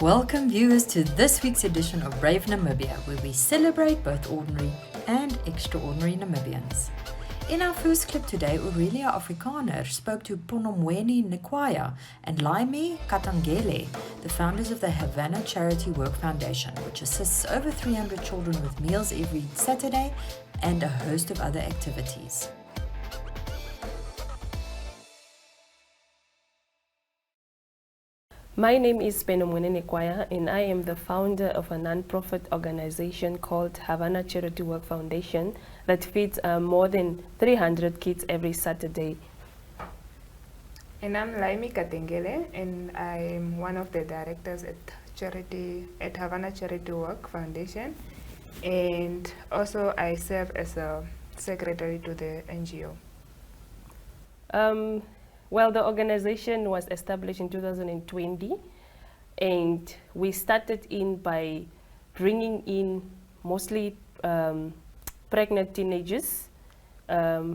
Welcome viewers to this week's edition of Brave Namibia, where we celebrate both ordinary and extraordinary Namibians. In our first clip today, Aurelia Afrikaner spoke to Penomwene Nekwaya and Laimi, Katengele, the founders of the Havana Charity Work Foundation, which assists over 300 children with meals every Saturday and a host of other activities. My name is Penomwene Nekwaya, and I am the founder of a non-profit organization called Havana Charity Work Foundation that feeds more than 300 kids every Saturday. And I'm Laimi Katengele, and I'm one of the directors at Havana Charity Work Foundation, and also I serve as a secretary to the NGO. Well, the organization was established in 2020, and we started by bringing in mostly pregnant teenagers,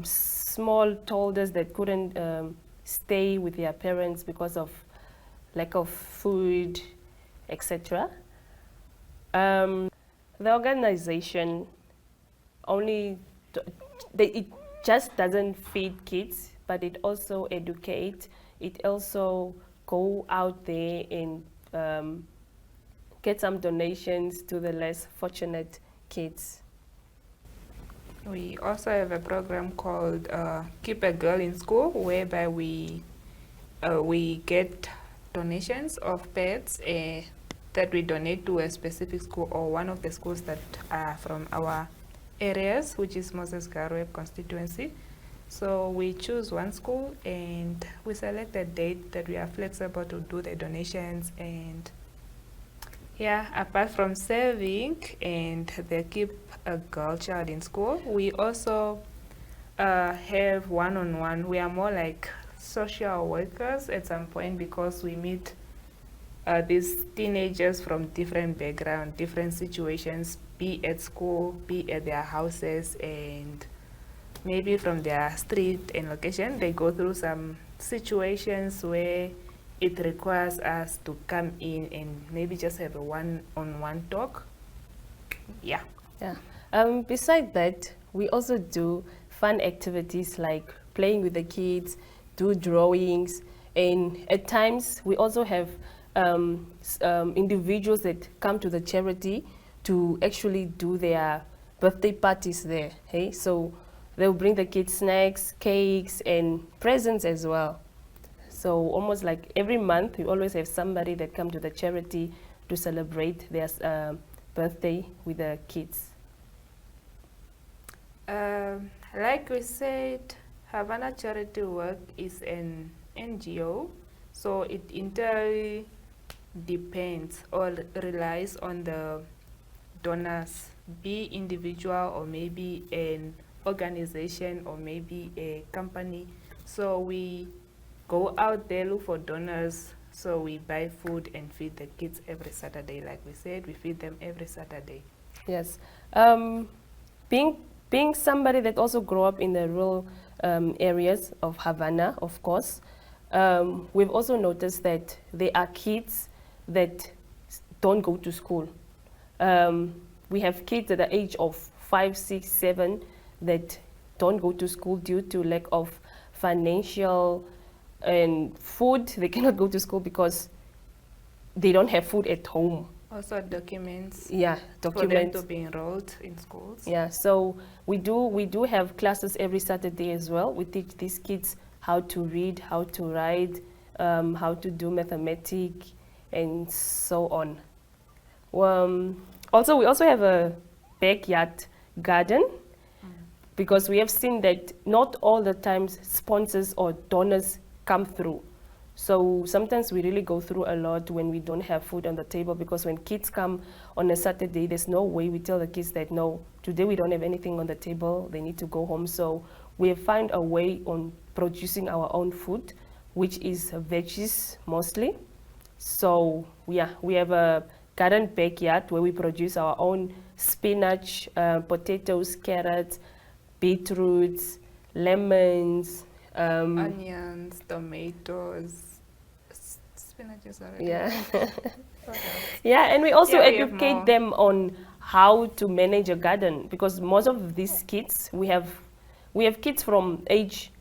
small toddlers that couldn't stay with their parents because of lack of food, etc. The organization it just doesn't feed kids, but it also educates. It also go out there and get some donations to the less fortunate kids. We also have a program called Keep a Girl in School, whereby we get donations of pets that we donate to a specific school or one of the schools that are from our areas, which is Moses Garwe constituency. So we choose one school and we select a date that we are flexible to do the donations. And yeah, apart from serving and the Keep a Girl Child in School, we also have one-on-one. We are more like social workers at some point, because we meet these teenagers from different backgrounds, different situations, be at school, be at their houses, and maybe from their street and location. They go through some situations where it requires us to come in and maybe just have a one-on-one talk. Yeah. Besides that, we also do fun activities like playing with the kids, do drawings, and at times we also have individuals that come to the charity to actually do their birthday parties there. Hey, so they'll bring the kids snacks, cakes, and presents as well. So almost like every month, we always have somebody that come to the charity to celebrate their birthday with the kids. Like we said, Havana Charity Work is an NGO, so it entirely depends or relies on the donors, be individual or maybe an organization or maybe a company. So we go out there, look for donors, so we buy food and feed the kids every Saturday. Like we said, we feed them every Saturday. Yes. Being somebody that also grew up in the rural areas of Havana, of course, we've also noticed that there are kids that don't go to school. We have kids at the age of 5, 6, 7 that don't go to school due to lack of financial and food. They cannot go to school because they don't have food at home. Also documents. Yeah, documents for them to be enrolled in schools. Yeah, so we do have classes every Saturday as well. We teach these kids how to read, how to write, how to do mathematics, and so on. Also, we also have a backyard garden, because we have seen that not all the times sponsors or donors come through. So sometimes we really go through a lot when we don't have food on the table, because when kids come on a Saturday, there's no way we tell the kids that, no, today we don't have anything on the table, they need to go home. So we have found a way on producing our own food, which is veggies mostly. So yeah, we have a garden backyard where we produce our own spinach, potatoes, carrots, beetroots, lemons, onions, tomatoes, spinach is already. Yeah. Yeah, and we also Yeah, we have educate more. them on how to manage a garden, because most of these kids, we have kids from age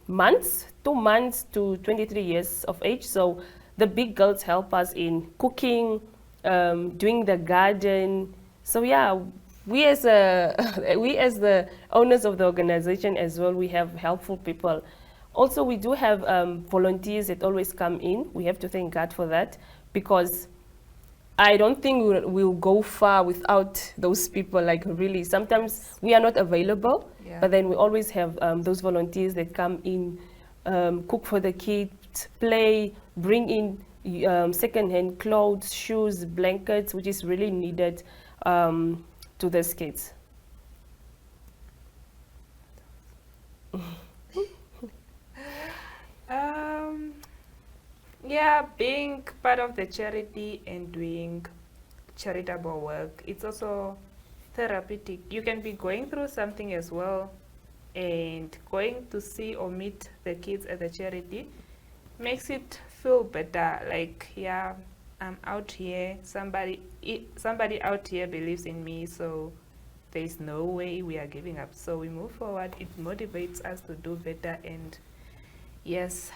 months, 2 months to 23 years of age. So the big girls help us in cooking, doing the garden. So yeah, we as a we as the owners of the organization as well, we have helpful people. Also, we do have volunteers that always come in. We have to thank God for that, because I don't think we'll go far without those people. Like, really, sometimes we are not available, Yeah. but then we always have those volunteers that come in, cook for the kids, play, bring in second-hand clothes, shoes, blankets, which is really needed to these kids. Um, yeah, being part of the charity and doing charitable work, it's also therapeutic. You can be going through something as well, and going to see or meet the kids at the charity makes it feel better. Like, yeah, I'm out here. Somebody out here believes in me, so there's no way we are giving up. So we move forward. It motivates us to do better, and yes.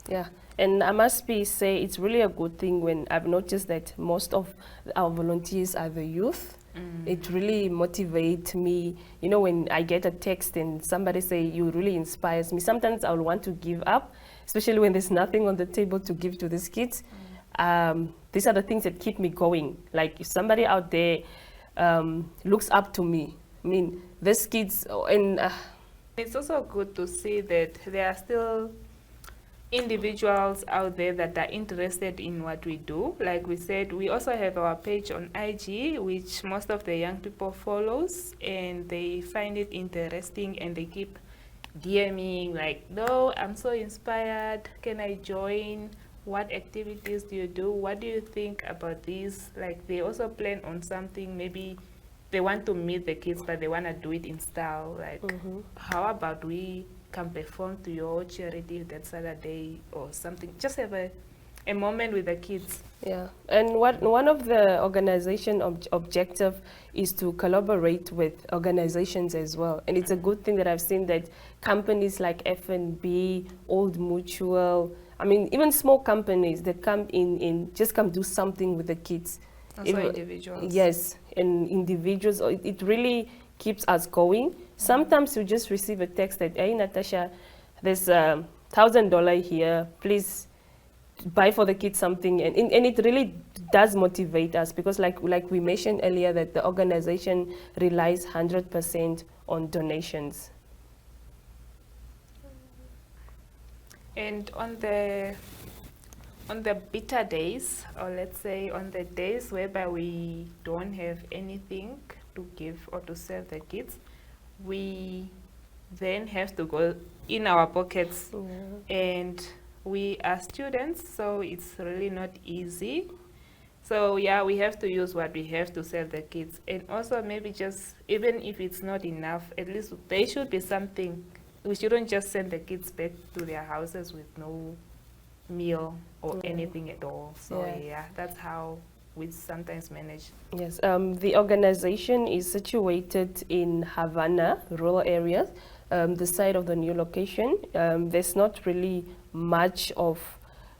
Yeah, and I must say it's really a good thing when I've noticed that most of our volunteers are the youth. It really motivates me. You know, when I get a text and somebody say you really inspires me, sometimes I'll want to give up, especially when there's nothing on the table to give to these kids. These are the things that keep me going. Like, if somebody out there looks up to me, I mean, these kids, It's also good to see that there are still individuals out there that are interested in what we do. Like we said, we also have our page on IG, which most of the young people follows, and they find it interesting, and they keep DMing like, no, I'm so inspired, can I join? What activities do you do? What do you think about this? Like, they also plan on something. Maybe they want to meet the kids, but they want to do it in style. Like, how about we can perform to your charity that Saturday or something? Just have a moment with the kids. yeah, and one of the organization objective is to collaborate with organizations as well. And it's a good thing that I've seen that companies like FNB, Old Mutual, I mean, even small companies that come in just come do something with the kids. Also individuals. Yes, and individuals, it really keeps us going. Sometimes you just receive a text that, hey, Natasha, there's $1,000 here, please buy for the kids something, and it really does motivate us, because like we mentioned earlier, that the organization relies 100% on donations. And on the bitter days, or let's say on the days whereby we don't have anything to give or to serve the kids, we then have to go in our pockets. And we are students, so it's really not easy. So yeah, we have to use what we have to serve the kids. And also, maybe just, even if it's not enough, at least there should be something. We shouldn't just send the kids back to their houses with no meal or anything at all. So yeah, that's how we sometimes manage. Yes, the organization is situated in Havana, rural areas, the site of the new location. There's not really much of,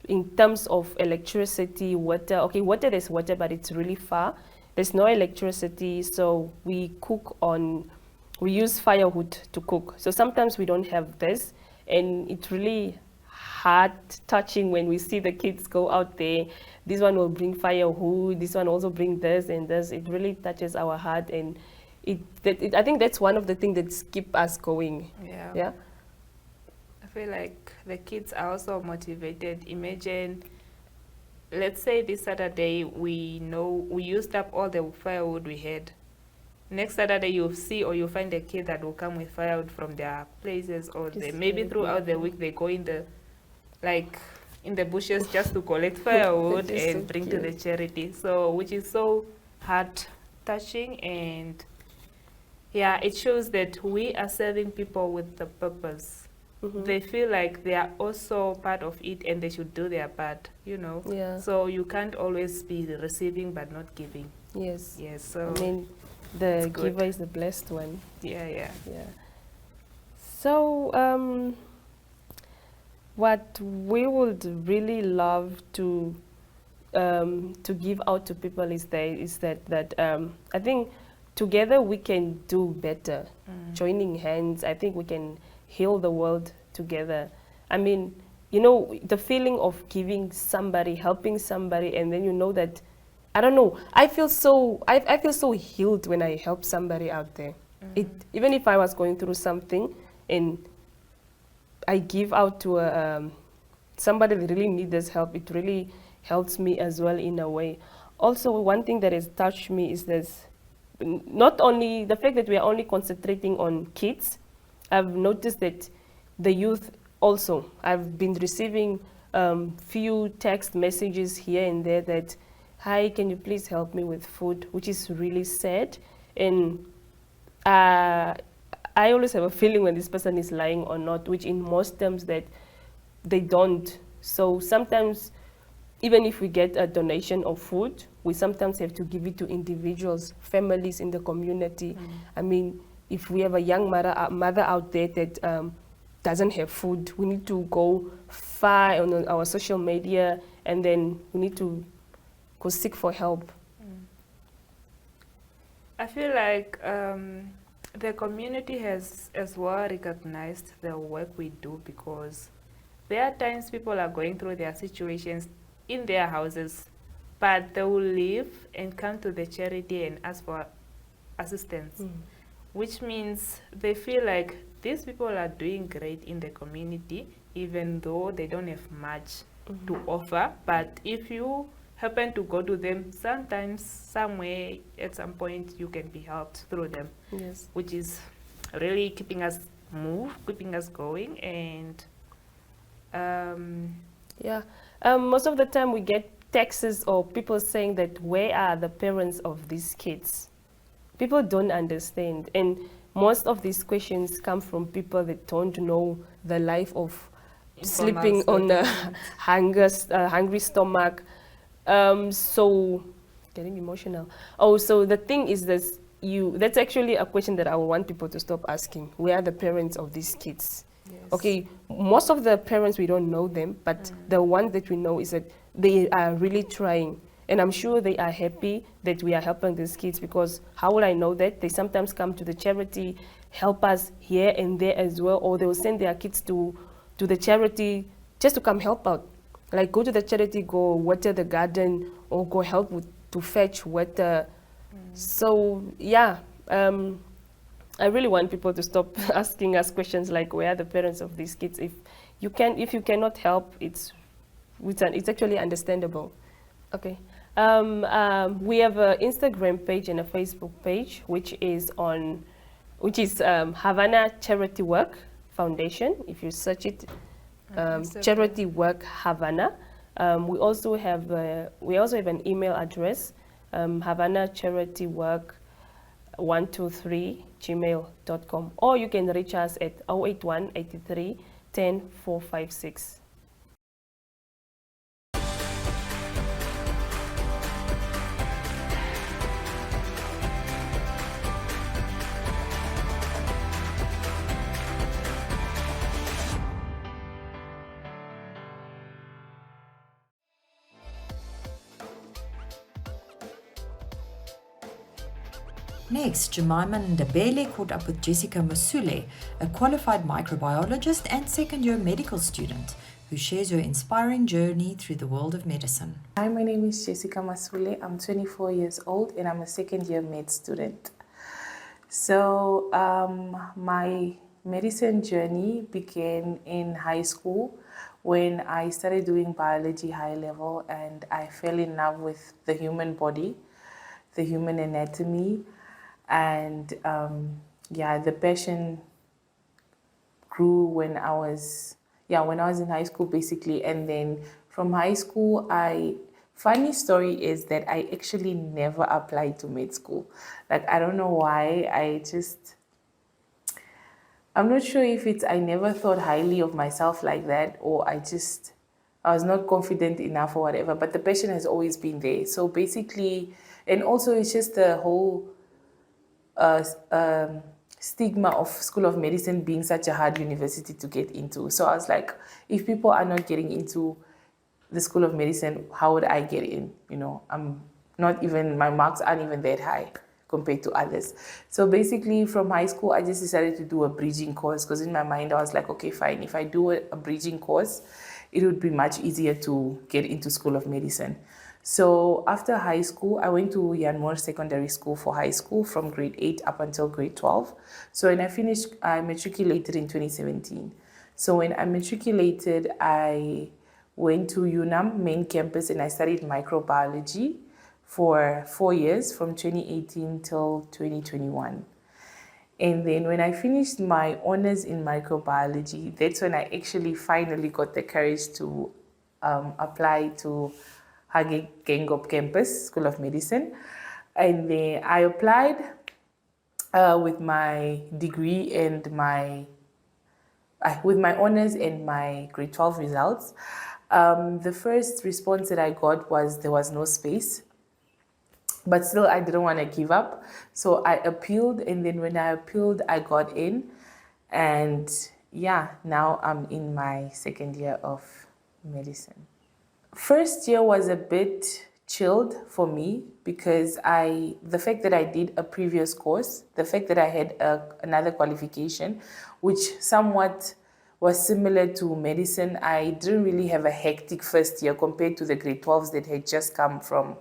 in terms of electricity, water. Okay, water, there's water, but it's really far. There's no electricity, so we use firewood to cook. So sometimes we don't have this, and it's really heart touching when we see the kids go out there. This one will bring firewood, this one also bring this and this. It really touches our heart, and I think that's one of the things that keep us going. Yeah. I feel like the kids are also motivated. Imagine, let's say this Saturday, we used up all the firewood we had. Next Saturday, you'll see, or you'll find a kid that will come with firewood from their places, or maybe throughout the week they go in the bushes just to collect firewood and bring to the charity. So, which is so heart touching, and yeah, it shows that we are serving people with the purpose. they feel like they are also part of it and they should do their part, you know. Yeah. So you can't always be receiving but not giving. Yes. Yes, so I mean, the it's good. giver is the blessed one. Yeah. Yeah. So, what we would really love to give out to people is that I think together we can do better. Joining hands, I think we can heal the world together. I mean, you know, the feeling of giving somebody, helping somebody, and then you know that, I don't know, I feel so healed when I help somebody out there. Even if I was going through something and I give out to somebody that really needs this help, it really helps me as well in a way. Also, one thing that has touched me is this, not only the fact that we are only concentrating on kids. I've noticed that the youth also, I've been receiving few text messages here and there that, hi, can you please help me with food, which is really sad. And I always have a feeling when this person is lying or not, which in most terms that they don't. So sometimes, even if we get a donation of food, we sometimes have to give it to individuals, families in the community. I mean, if we have a young mother out there that doesn't have food, we need to go far on our social media, and then we need to go seek for help. I feel like the community has as well recognized the work we do, because there are times people are going through their situations in their houses, but they will leave and come to the charity and ask for assistance, which means they feel like these people are doing great in the community, even though they don't have much to offer. But if you happen to go to them, sometimes, somewhere, at some point, you can be helped through them. Yes. Which is really keeping us keeping us going. And yeah, most of the time we get texts or people saying that, where are the parents of these kids? People don't understand, and most of these questions come from people that don't know the life of sleeping on a hungry stomach. So getting emotional. Oh, so the thing is this, that's actually a question that I want people to stop asking. Where are the parents of these kids? Yes. Okay, most of the parents, we don't know them, but the ones that we know is that they are really trying. And I'm sure they are happy that we are helping these kids, because how will I know that? They sometimes come to the charity, help us here and there as well, or they will send their kids to the charity just to come help out. Like, go to the charity, go water the garden, or go help to fetch water. So yeah, I really want people to stop asking us questions like, where are the parents of these kids? If you cannot help, it's actually understandable. Okay. We have an Instagram page and a Facebook page, which is Havana Charity Work Foundation. If you search it, Charity Work Havana. We also have an email address, Havana Charity Work 123@gmail.com, or you can reach us at 081 83 10 456. Next, Jemima Ndebele caught up with Jessicah Masule, a qualified microbiologist and second-year medical student, who shares her inspiring journey through the world of medicine. Hi, my name is Jessicah Masule. I'm 24 years old and I'm a second-year med student. So my medicine journey began in high school when I started doing biology high level, and I fell in love with the human body, the human anatomy, and the passion grew when I was in high school, basically. And then from high school, funny story is that I actually never applied to med school. Like, I don't know why. I'm not sure if it's I never thought highly of myself like that, or I was not confident enough or whatever, but the passion has always been there. So basically, and also it's just the whole uh, um, stigma of School of Medicine being such a hard university to get into. So I was like, if people are not getting into the School of Medicine, how would I get in? You know, my marks aren't even that high compared to others. So basically from high school, I just decided to do a bridging course, because in my mind, I was like, okay, fine. If I do a bridging course, it would be much easier to get into School of Medicine. So after high school, I went to Yanmore Secondary School for high school from grade 8 up until grade 12. So when I matriculated in 2017. So when I matriculated, I went to UNAM main campus and I studied microbiology for 4 years from 2018 till 2021. And then when I finished my honors in microbiology, that's when I actually finally got the courage to apply to Hage Gengop campus, School of Medicine. And then I applied with my degree and with my honors and my grade 12 results. The first response that I got was there was no space. But still, I didn't want to give up. So I appealed, and then when I appealed, I got in. And yeah, now I'm in my second year of medicine. First year was a bit chilled for me because the fact that I did a previous course, the fact that I had another qualification, which somewhat was similar to medicine, I didn't really have a hectic first year compared to the grade 12s that had just come from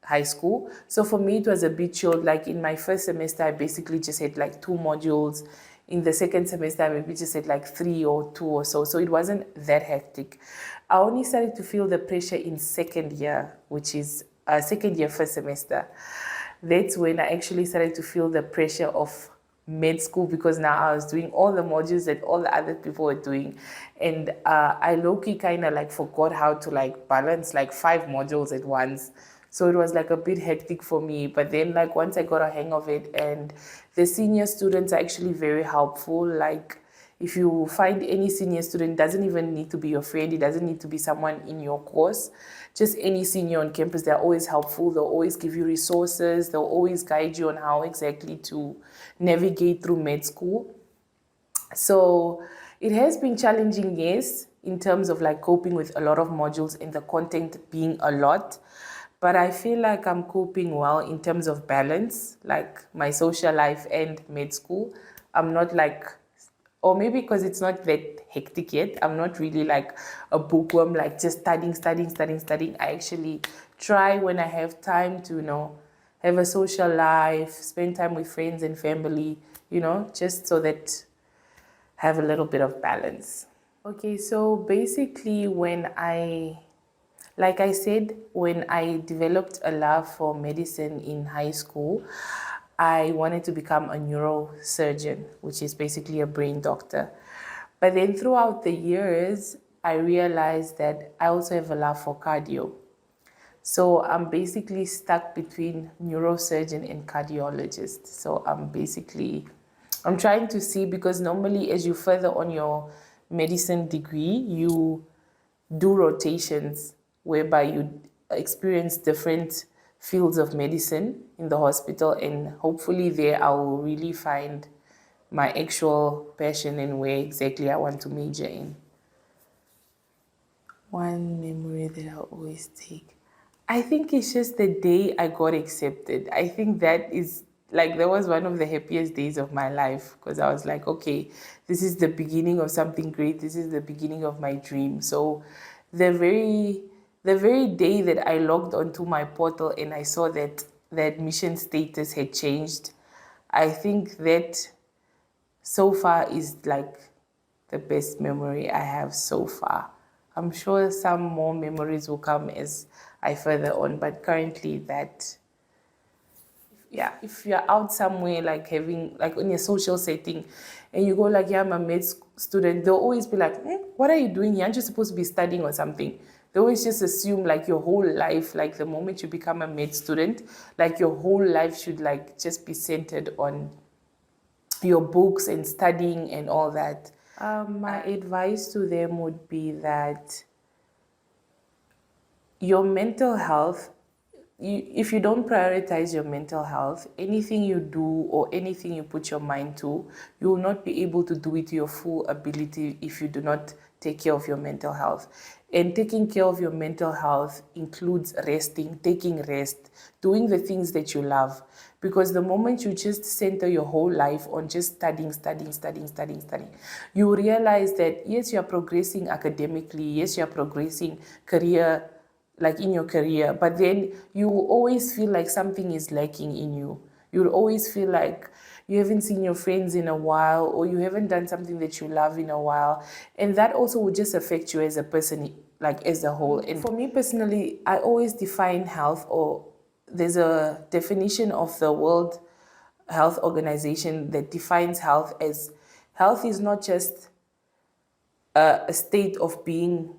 high school. So for me, it was a bit chilled. Like in my first semester, I basically just had like 2 modules. In the second semester, I maybe just had like 3 or 2 or so. So it wasn't that hectic. I only started to feel the pressure in second year, which is second year, first semester. That's when I actually started to feel the pressure of med school, because now I was doing all the modules that all the other people were doing. And I low-key kind of like forgot how to like balance like 5 modules at once. So it was like a bit hectic for me. But then like once I got a hang of it, and the senior students are actually very helpful. Like if you find any senior student, doesn't even need to be your friend, it doesn't need to be someone in your course, just any senior on campus, they're always helpful. They'll always give you resources. They'll always guide you on how exactly to navigate through med school. So it has been challenging, yes, in terms of like coping with a lot of modules and the content being a lot. But I feel like I'm coping well in terms of balance, like my social life and med school. I'm not like, or maybe because it's not that hectic yet, I'm not really like a bookworm, like just studying. I actually try when I have time to, have a social life, spend time with friends and family, just so that I have a little bit of balance. Okay, so basically like I said, when I developed a love for medicine in high school, I wanted to become a neurosurgeon, which is basically a brain doctor. But then throughout the years, I realized that I also have a love for cardio. So I'm basically stuck between neurosurgeon and cardiologist. So I'm trying to see, because normally as you further on your medicine degree, you do rotations whereby you experience different fields of medicine in the hospital, and hopefully there I will really find my actual passion and where exactly I want to major in. One memory that I always take, I think it's just the day I got accepted. I think that was one of the happiest days of my life, because I was like, okay, this is the beginning of something great. This is the beginning of my dream. So the very day that I logged onto my portal and I saw that the admission status had changed, I think that so far is like the best memory I have so far. I'm sure some more memories will come as I further on, but currently if you're out somewhere, like having, like in a social setting, and you go like, yeah, I'm a med student, they'll always be like, what are you doing here? Aren't you supposed to be studying or something? They always just assume like your whole life, like the moment you become a med student, like your whole life should like just be centered on your books and studying and all that. My advice to them would be that your mental health, if you don't prioritize your mental health, anything you do or anything you put your mind to, you will not be able to do it to your full ability if you do not take care of your mental health. And taking care of your mental health includes resting, taking rest, doing the things that you love. Because the moment you just center your whole life on just studying, you realize that yes, you are progressing academically, yes, you are progressing like in your career, but then you will always feel like something is lacking in you. You'll always feel like you haven't seen your friends in a while, or you haven't done something that you love in a while. And that also will just affect you as a person, like as a whole. And for me personally, I always define health, or there's a definition of the World Health Organization that defines health as health is not just a state of being,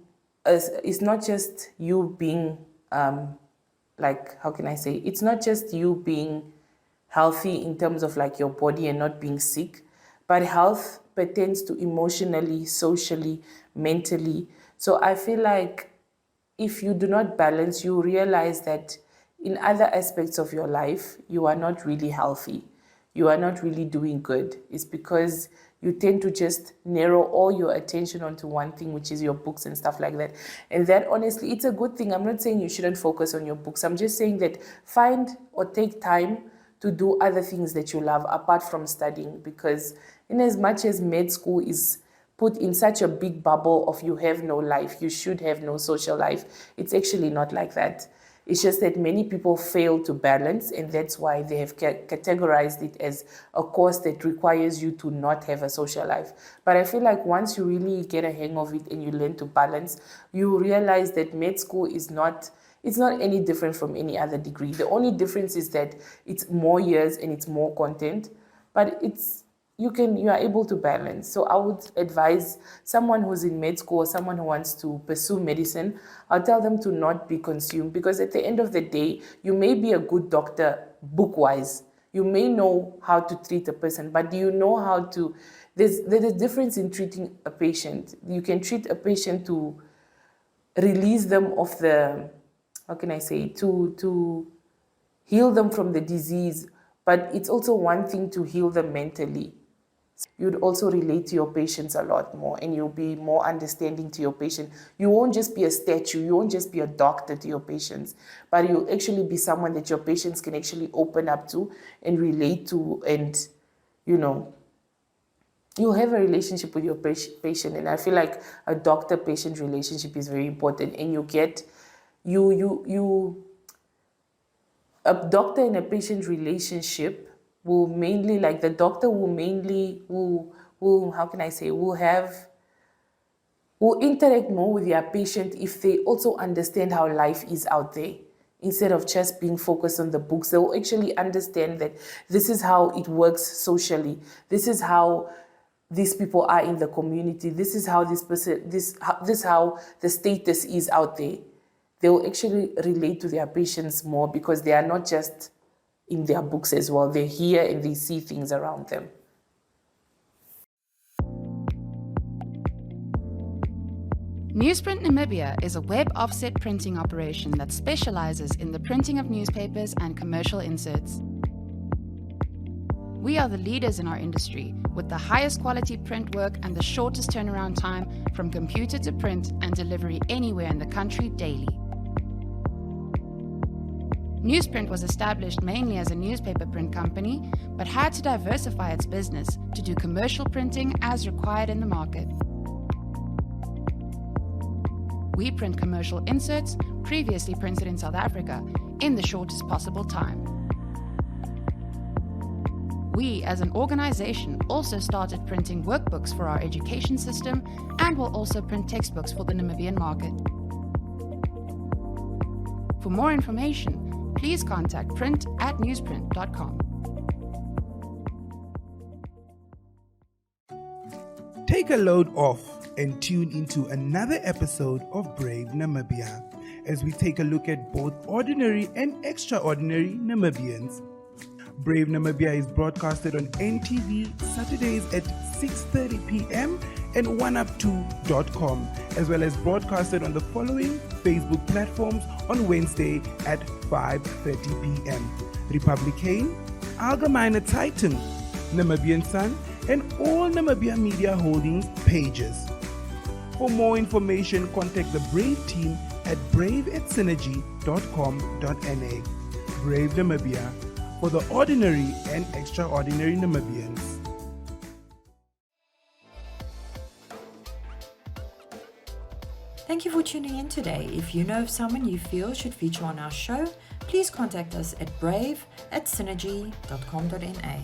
it's not just you being, like, how can I say, it's not just you being healthy in terms of like your body and not being sick, but health pertains to emotionally, socially, mentally. So I feel like if you do not balance, you realize that in other aspects of your life, you are not really healthy. You are not really doing good. It's because you tend to just narrow all your attention onto one thing, which is your books and stuff like that. And that, honestly, it's a good thing. I'm not saying you shouldn't focus on your books. I'm just saying that find or take time to do other things that you love apart from studying. Because in as much as med school is put in such a big bubble of you have no life, you should have no social life, it's actually not like that. It's just that many people fail to balance, and that's why they have categorized it as a course that requires you to not have a social life. But I feel like once you really get a hang of it and you learn to balance, you realize that med school is not, it's not any different from any other degree. The only difference is that it's more years and it's more content, but it's, you are able to balance. So I would advise someone who's in med school or someone who wants to pursue medicine, I'll tell them to not be consumed, because at the end of the day, you may be a good doctor book-wise. You may know how to treat a person, but do you know how to, there's a difference in treating a patient. You can treat a patient to release them of the, how can I say, to heal them from the disease, but it's also one thing to heal them mentally. You'd also relate to your patients a lot more, and you'll be more understanding to your patient. You won't just be a statue, you won't just be a doctor to your patients, but you'll actually be someone that your patients can actually open up to and relate to, and, you know, you'll have a relationship with your patient. And I feel like a doctor-patient relationship is very important, and you get, a doctor and a patient relationship will mainly, like the doctor will mainly, how can I say, will interact more with their patient if they also understand how life is out there. Instead of just being focused on the books, they will actually understand that this is how it works socially. This is how these people are in the community. This is how this person, this how the status is out there. They will actually relate to their patients more, because they are not just in their books as well. They hear and they see things around them. Newsprint Namibia is a web offset printing operation that specializes in the printing of newspapers and commercial inserts. We are the leaders in our industry, with the highest quality print work and the shortest turnaround time from computer to print and delivery anywhere in the country daily. Newsprint was established mainly as a newspaper print company, but had to diversify its business to do commercial printing as required in the market. We print commercial inserts previously printed in South Africa in the shortest possible time. We, as an organization, also started printing workbooks for our education system and will also print textbooks for the Namibian market. For more information, please contact print@newsprint.com. Take a load off and tune into another episode of Brave Namibia as we take a look at both ordinary and extraordinary Namibians. Brave Namibia is broadcasted on NTV Saturdays at 6:30 p.m. and 1up2.com, as well as broadcasted on the following Facebook platforms on Wednesday at 5:30 p.m. Republican, Algemeine Zeitung, Namibian Sun, and all Namibia Media Holdings pages. For more information, contact the Brave team at brave@synergy.com.na. Brave Namibia, for the ordinary and extraordinary Namibians. Thank you for tuning in today. If you know of someone you feel should feature on our show, please contact us at brave@synergy.com.na.